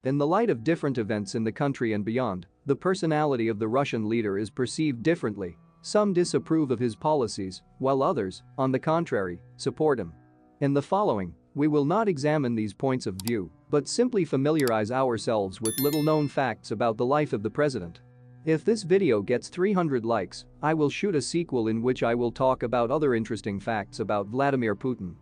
In the light of different events in the country and beyond, the personality of the Russian leader is perceived differently. Some disapprove of his policies, while others, on the contrary, support him. In the following, we will not examine these points of view, but simply familiarize ourselves with little-known facts about the life of the president. If this video gets 300 likes, I will shoot a sequel in which I will talk about other interesting facts about Vladimir Putin.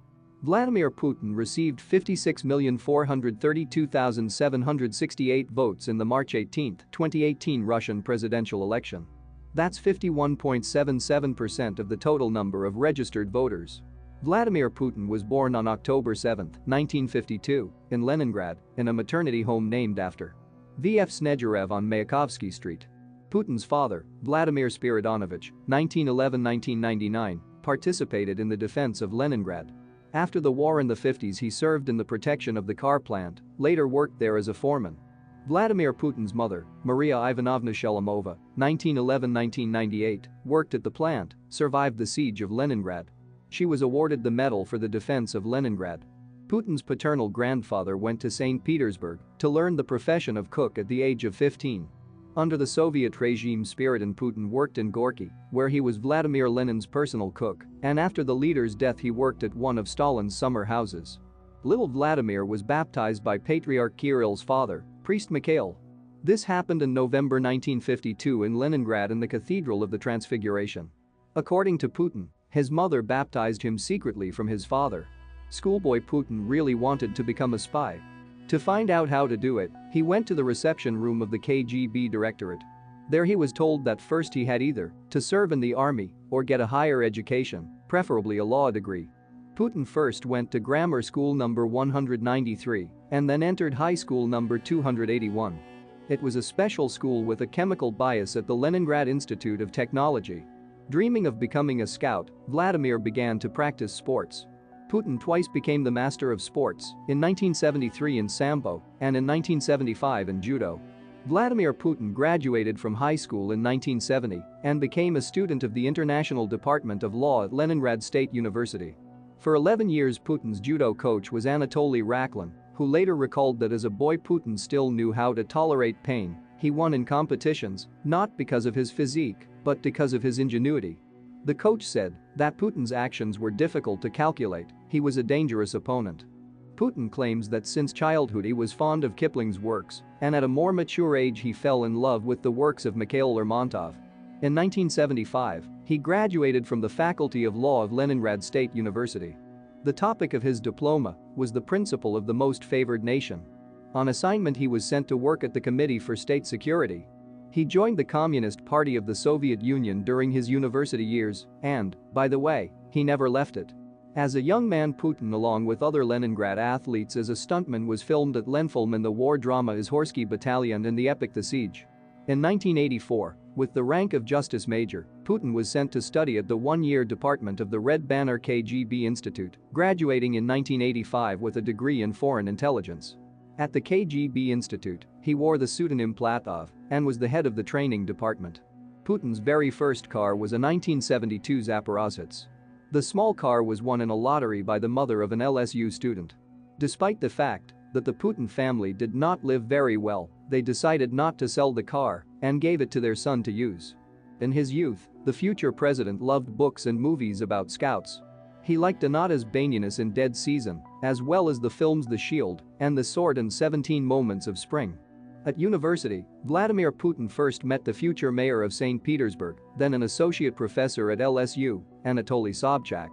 Vladimir Putin received 56,432,768 votes in the March 18, 2018 Russian presidential election. That's 51.77% of the total number of registered voters. Vladimir Putin was born on October 7, 1952, in Leningrad, in a maternity home named after V.F. Snegirev on Mayakovsky Street. Putin's father, Vladimir Spiridonovich, 1911-1999, participated in the defense of Leningrad. After the war in the 50s he served in the protection of the car plant, later worked there as a foreman. Vladimir Putin's mother, Maria Ivanovna Shelemova, 1911-1998, worked at the plant, survived the siege of Leningrad. She was awarded the Medal for the Defense of Leningrad. Putin's paternal grandfather went to St. Petersburg to learn the profession of cook at the age of 15. Under the Soviet regime Spiridon Putin worked in Gorky, where he was Vladimir Lenin's personal cook, and after the leader's death he worked at one of Stalin's summer houses. Little Vladimir was baptized by Patriarch Kirill's father, Priest Mikhail. This happened in November 1952 in Leningrad in the Cathedral of the Transfiguration. According to Putin, his mother baptized him secretly from his father. Schoolboy Putin really wanted to become a spy. To find out how to do it, he went to the reception room of the KGB Directorate. There he was told that first he had either to serve in the army or get a higher education, preferably a law degree. Putin first went to grammar school number 193 and then entered high school number 281. It was a special school with a chemical bias at the Leningrad Institute of Technology. Dreaming of becoming a scout, Vladimir began to practice sports. Putin twice became the master of sports, in 1973 in Sambo and in 1975 in Judo. Vladimir Putin graduated from high school in 1970 and became a student of the International Department of Law at Leningrad State University. For 11 years Putin's judo coach was Anatoly Raklin, who later recalled that as a boy Putin still knew how to tolerate pain. He won in competitions, not because of his physique, but because of his ingenuity. The coach said that Putin's actions were difficult to calculate, he was a dangerous opponent. Putin claims that since childhood he was fond of Kipling's works, and at a more mature age he fell in love with the works of Mikhail Lermontov. In 1975, he graduated from the Faculty of Law of Leningrad State University. The topic of his diploma was the principle of the most favored nation. On assignment he was sent to work at the Committee for State Security. He joined the Communist Party of the Soviet Union during his university years and, by the way, he never left it. As a young man Putin along with other Leningrad athletes as a stuntman was filmed at Lenfilm in the war drama Izhorsky Battalion in the epic The Siege. In 1984, with the rank of Justice Major, Putin was sent to study at the one-year department of the Red Banner KGB Institute, graduating in 1985 with a degree in foreign intelligence. At the KGB Institute, he wore the pseudonym Platov and was the head of the training department. Putin's very first car was a 1972 Zaporozhets. The small car was won in a lottery by the mother of an LSU student. Despite the fact that the Putin family did not live very well, they decided not to sell the car and gave it to their son to use. In his youth, the future president loved books and movies about scouts. He liked Anata's Banyanus in Dead Season, as well as the films The Shield and The Sword and 17 Moments of Spring. At university, Vladimir Putin first met the future mayor of St. Petersburg, then an associate professor at LSU, Anatoly Sobchak.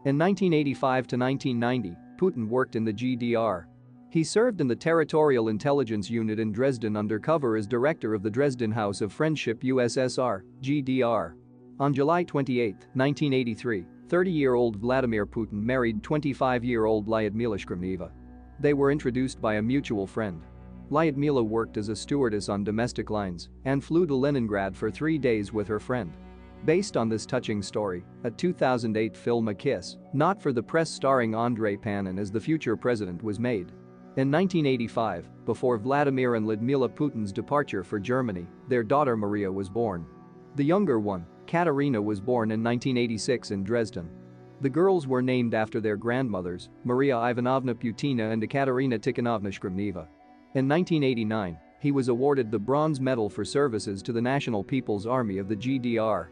In 1985 to 1990, Putin worked in the GDR. He served in the Territorial Intelligence Unit in Dresden undercover as director of the Dresden House of Friendship USSR, GDR. On July 28, 1983, 30-year-old Vladimir Putin married 25-year-old Lyudmila Shkremneva. They were introduced by a mutual friend. Lyudmila worked as a stewardess on domestic lines and flew to Leningrad for 3 days with her friend. Based on this touching story, a 2008 film A Kiss, Not for the Press starring Andrei Panin as the future president was made. In 1985, before Vladimir and Lyudmila Putin's departure for Germany, their daughter Maria was born. The younger one, Katerina, was born in 1986 in Dresden. The girls were named after their grandmothers, Maria Ivanovna Putina and Ekaterina Tikhonovna Shkremneva. In 1989, he was awarded the Bronze Medal for services to the National People's Army of the GDR.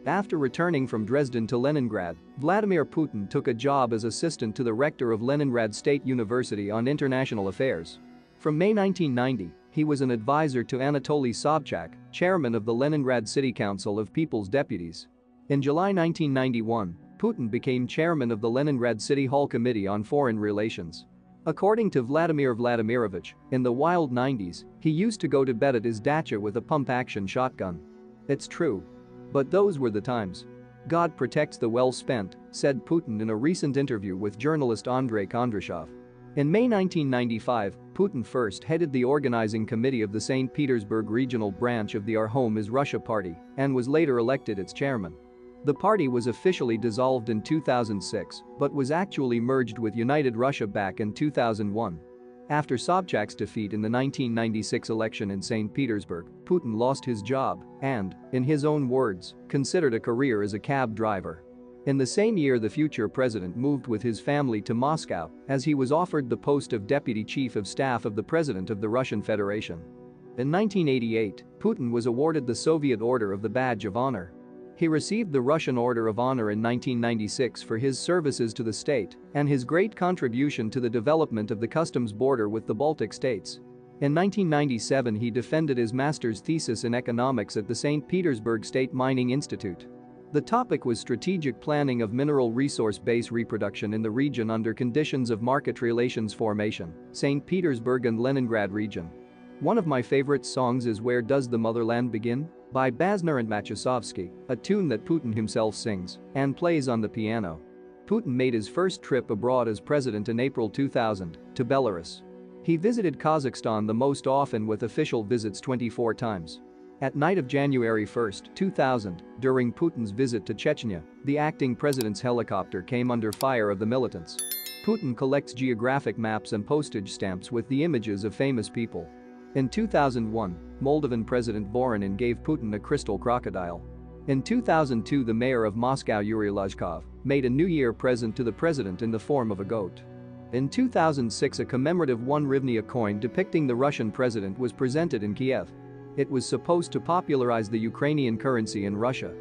After returning from Dresden to Leningrad, Vladimir Putin took a job as assistant to the rector of Leningrad State University on international affairs. From May 1990, he was an advisor to Anatoly Sobchak, chairman of the Leningrad City Council of People's Deputies. In July 1991, Putin became chairman of the Leningrad City Hall Committee on Foreign Relations. According to Vladimir Vladimirovich, in the wild 90s, he used to go to bed at his dacha with a pump-action shotgun. It's true. But those were the times. God protects the well-spent, said Putin in a recent interview with journalist Andrei Kondrashov. In May 1995, Putin first headed the organizing committee of the St. Petersburg regional branch of the Our Home is Russia party and was later elected its chairman. The party was officially dissolved in 2006 but was actually merged with United Russia back in 2001. After Sobchak's defeat in the 1996 election in St. Petersburg, Putin lost his job and, in his own words, considered a career as a cab driver. In the same year, the future president moved with his family to Moscow as he was offered the post of deputy chief of staff of the president of the Russian Federation. In 1988, Putin was awarded the Soviet Order of the Badge of Honor. He received the Russian Order of Honor in 1996 for his services to the state and his great contribution to the development of the customs border with the Baltic states. In 1997, he defended his master's thesis in economics at the St. Petersburg State Mining Institute. The topic was strategic planning of mineral resource base reproduction in the region under conditions of market relations formation, St. Petersburg and Leningrad region. One of my favorite songs is Where Does the Motherland Begin? By Basner and Machasovsky, a tune that Putin himself sings and plays on the piano. Putin made his first trip abroad as president in April 2000 to Belarus. He visited Kazakhstan the most often with official visits 24 times. At night of January 1, 2000, during Putin's visit to Chechnya, the acting president's helicopter came under fire of the militants. Putin collects geographic maps and postage stamps with the images of famous people. In 2001, Moldovan President Voronin gave Putin a crystal crocodile. In 2002, the mayor of Moscow Yuri Luzhkov made a New Year present to the president in the form of a goat. In 2006, a commemorative 1 hryvnia coin depicting the Russian president was presented in Kiev. It was supposed to popularize the Ukrainian currency in Russia.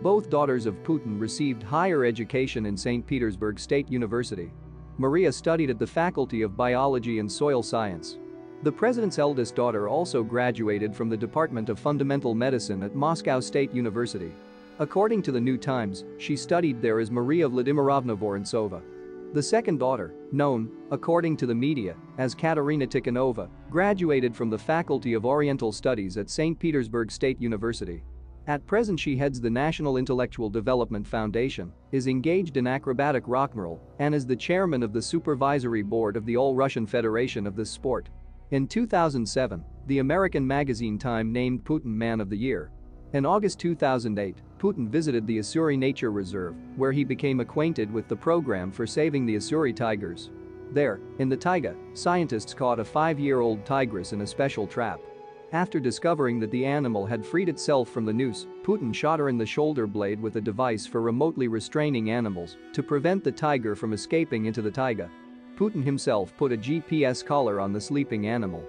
Both daughters of Putin received higher education in St. Petersburg State University. Maria studied at the Faculty of Biology and Soil Science. The president's eldest daughter also graduated from the Department of Fundamental Medicine at Moscow State University. According to the New Times, she studied there as Maria Vladimirovna Vorontsova. The second daughter, known, according to the media, as Katerina Tikhanova, graduated from the Faculty of Oriental Studies at St. Petersburg State University. At present, she heads the National Intellectual Development Foundation, is engaged in acrobatic rock and roll, and is the chairman of the supervisory board of the All-Russian Federation of this sport. In 2007, the American magazine Time named Putin Man of the Year. In August 2008, Putin visited the Ussuri Nature Reserve, where he became acquainted with the program for saving the Ussuri tigers. There, in the taiga, scientists caught a 5-year-old tigress in a special trap. After discovering that the animal had freed itself from the noose, Putin shot her in the shoulder blade with a device for remotely restraining animals to prevent the tiger from escaping into the taiga. Putin himself put a GPS collar on the sleeping animal.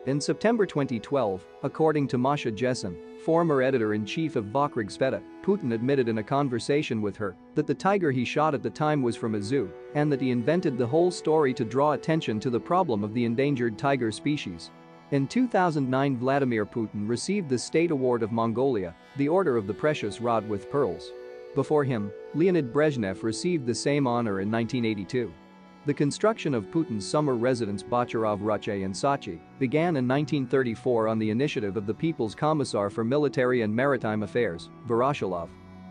In September 2012, according to Masha Jessen, former editor-in-chief of Vokrigsveta, Putin admitted in a conversation with her that the tiger he shot at the time was from a zoo and that he invented the whole story to draw attention to the problem of the endangered tiger species. In 2009, Vladimir Putin received the State Award of Mongolia, the Order of the Precious Rod with Pearls. Before him, Leonid Brezhnev received the same honor in 1982. The construction of Putin's summer residence Bocharov Ruche in Sochi began in 1934 on the initiative of the People's Commissar for Military and Maritime Affairs, Voroshilov.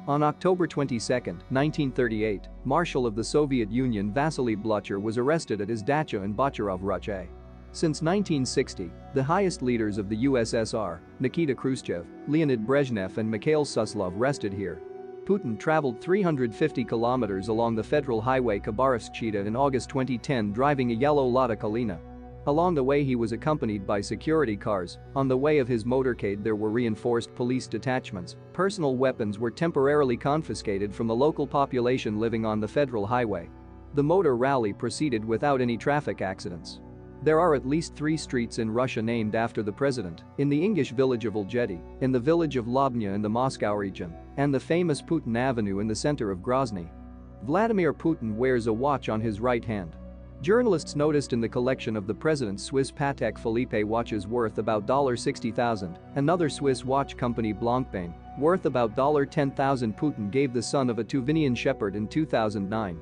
On October 22, 1938, Marshal of the Soviet Union Vasily Blücher was arrested at his dacha in Bocharov Ruche. Since 1960, the highest leaders of the USSR, Nikita Khrushchev, Leonid Brezhnev and Mikhail Suslov rested here. Putin traveled 350 kilometers along the federal highway Khabarovsk-Chita in August 2010 driving a yellow Lada Kalina. Along the way he was accompanied by security cars. On the way of his motorcade there were reinforced police detachments. Personal weapons were temporarily confiscated from the local population living on the federal highway. The motor rally proceeded without any traffic accidents. There are at least 3 streets in Russia named after the president, in the English village of Olgety, in the village of Lobnya in the Moscow region, and the famous Putin Avenue in the center of Grozny. Vladimir Putin wears a watch on his right hand. Journalists noticed in the collection of the president's Swiss Patek Philippe watches worth about $60,000, another Swiss watch company Blancpain, worth about $10,000 Putin gave the son of a Tuvinian shepherd in 2009.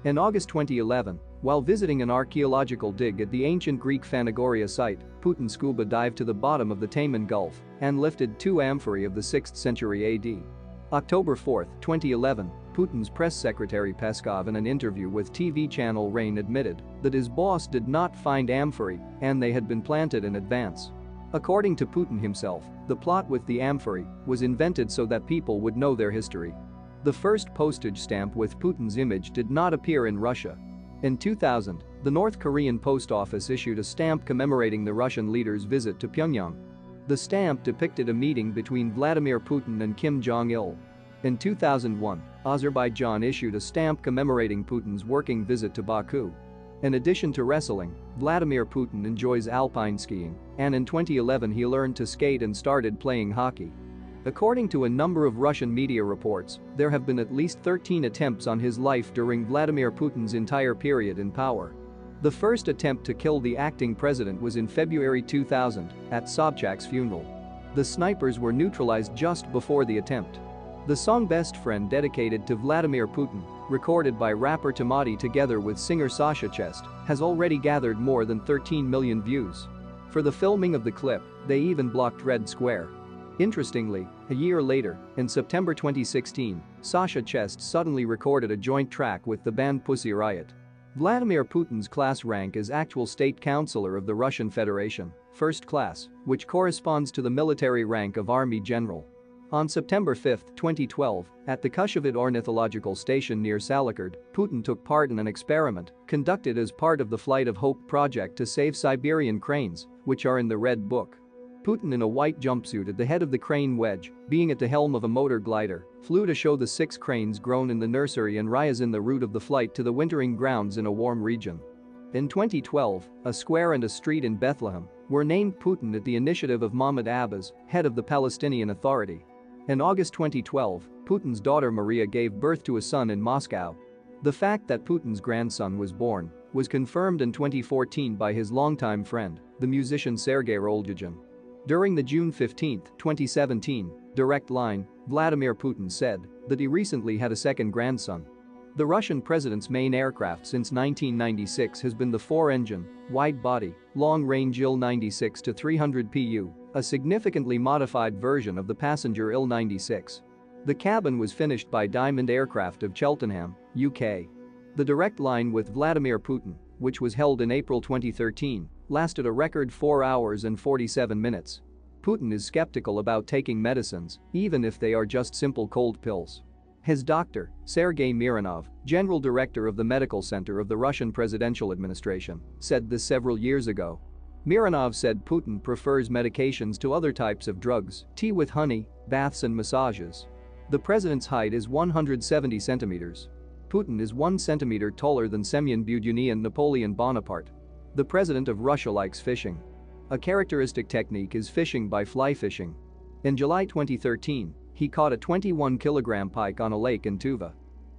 In August 2011, while visiting an archaeological dig at the ancient Greek Phanagoria site, Putin scuba dived to the bottom of the Taman Gulf and lifted 2 amphorae of the 6th century AD. October 4, 2011, Putin's press secretary Peskov in an interview with TV channel RAIN admitted that his boss did not find amphorae and they had been planted in advance. According to Putin himself, the plot with the amphorae was invented so that people would know their history. The first postage stamp with Putin's image did not appear in Russia. In 2000, the North Korean post office issued a stamp commemorating the Russian leader's visit to Pyongyang. The stamp depicted a meeting between Vladimir Putin and Kim Jong-il. In 2001, Azerbaijan issued a stamp commemorating Putin's working visit to Baku. In addition to wrestling, Vladimir Putin enjoys alpine skiing, and in 2011 he learned to skate and started playing hockey. According to a number of Russian media reports, there have been at least 13 attempts on his life during Vladimir Putin's entire period in power. The first attempt to kill the acting president was in February 2000 at Sobchak's funeral. The snipers were neutralized just before the attempt. The song Best Friend, dedicated to Vladimir Putin, recorded by rapper Tamati together with singer Sasha Chest, has already gathered more than 13 million views. For the filming of the clip, they even blocked Red Square. Interestingly, a year later, in September 2016, Sasha Chest suddenly recorded a joint track with the band Pussy Riot. Vladimir Putin's class rank is actual state councilor of the Russian Federation, first class, which corresponds to the military rank of Army General. On September 5, 2012, at the Kushevit Ornithological Station near Salikard, Putin took part in an experiment conducted as part of the Flight of Hope project to save Siberian cranes, which are in the Red Book. Putin, in a white jumpsuit at the head of the crane wedge, being at the helm of a motor glider, flew to show the 6 cranes grown in the nursery and Ryas in the route of the flight to the wintering grounds in a warm region. In 2012, a square and a street in Bethlehem were named Putin at the initiative of Mahmoud Abbas, head of the Palestinian Authority. In August 2012, Putin's daughter Maria gave birth to a son in Moscow. The fact that Putin's grandson was born was confirmed in 2014 by his longtime friend, the musician Sergei Roldygin. During the June 15, 2017, direct line, Vladimir Putin said that he recently had a second grandson. The Russian president's main aircraft since 1996 has been the 4-engine, wide-body, long-range Il-96-300 Pu, a significantly modified version of the passenger Il-96. The cabin was finished by Diamond Aircraft of Cheltenham, UK. The direct line with Vladimir Putin, which was held in April 2013, lasted a record 4 hours and 47 minutes. Putin is skeptical about taking medicines, even if they are just simple cold pills. His doctor, Sergei Mironov, general director of the medical center of the Russian presidential administration, said this several years ago. Mironov said Putin prefers medications to other types of drugs, tea with honey, baths and massages. The president's height is 170 centimeters. Putin is 1 centimeter taller than Semyon Budyunny and Napoleon Bonaparte. The president of Russia likes fishing. A characteristic technique is fishing by fly fishing. In July 2013, he caught a 21-kilogram pike on a lake in Tuva.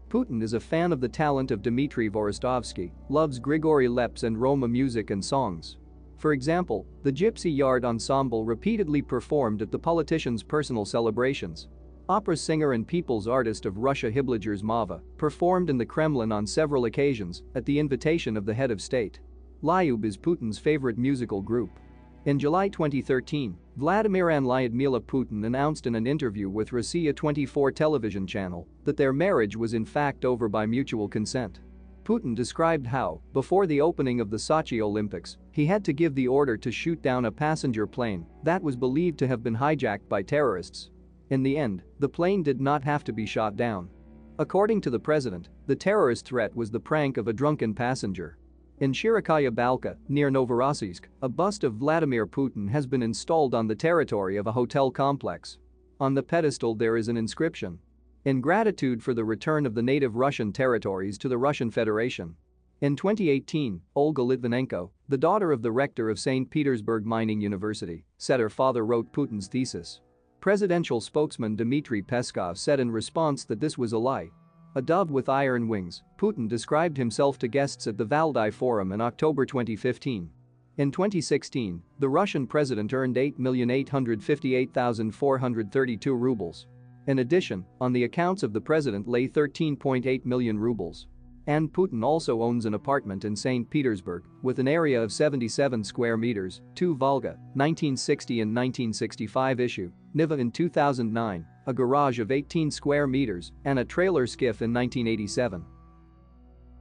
Putin is a fan of the talent of Dmitry Voristovsky, loves Grigory Leps and Roma music and songs. For example, the Gypsy Yard Ensemble repeatedly performed at the politician's personal celebrations. Opera singer and people's artist of Russia Hibligers Zmava performed in the Kremlin on several occasions at the invitation of the head of state. Lyub is Putin's favorite musical group. In July 2013, Vladimir and Lyudmila Putin announced in an interview with Rossiya 24 television channel that their marriage was in fact over by mutual consent. Putin described how, before the opening of the Sochi Olympics, he had to give the order to shoot down a passenger plane that was believed to have been hijacked by terrorists. In the end, the plane did not have to be shot down. According to the president, the terrorist threat was the prank of a drunken passenger. In Shirokaya Balka, near Novorossiysk, a bust of Vladimir Putin has been installed on the territory of a hotel complex. On the pedestal there is an inscription. In gratitude for the return of the native Russian territories to the Russian Federation. In 2018, Olga Litvinenko, the daughter of the rector of St. Petersburg Mining University, said her father wrote Putin's thesis. Presidential spokesman Dmitry Peskov said in response that this was a lie. A dove with iron wings, Putin described himself to guests at the Valdai Forum in October 2015. In 2016, the Russian president earned 8,858,432 rubles. In addition, on the accounts of the president lay 13.8 million rubles. And Putin also owns an apartment in St. Petersburg with an area of 77 square meters, 2 Volga, 1960 and 1965 issue, Niva in 2009, a garage of 18 square meters, and a trailer skiff in 1987.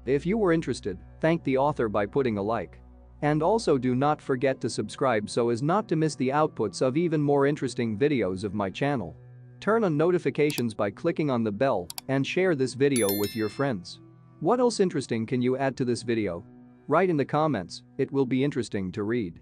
If you were interested, thank the author by putting a like. And also do not forget to subscribe so as not to miss the outputs of even more interesting videos of my channel. Turn on notifications by clicking on the bell and share this video with your friends. What else interesting can you add to this video? Write in the comments, it will be interesting to read.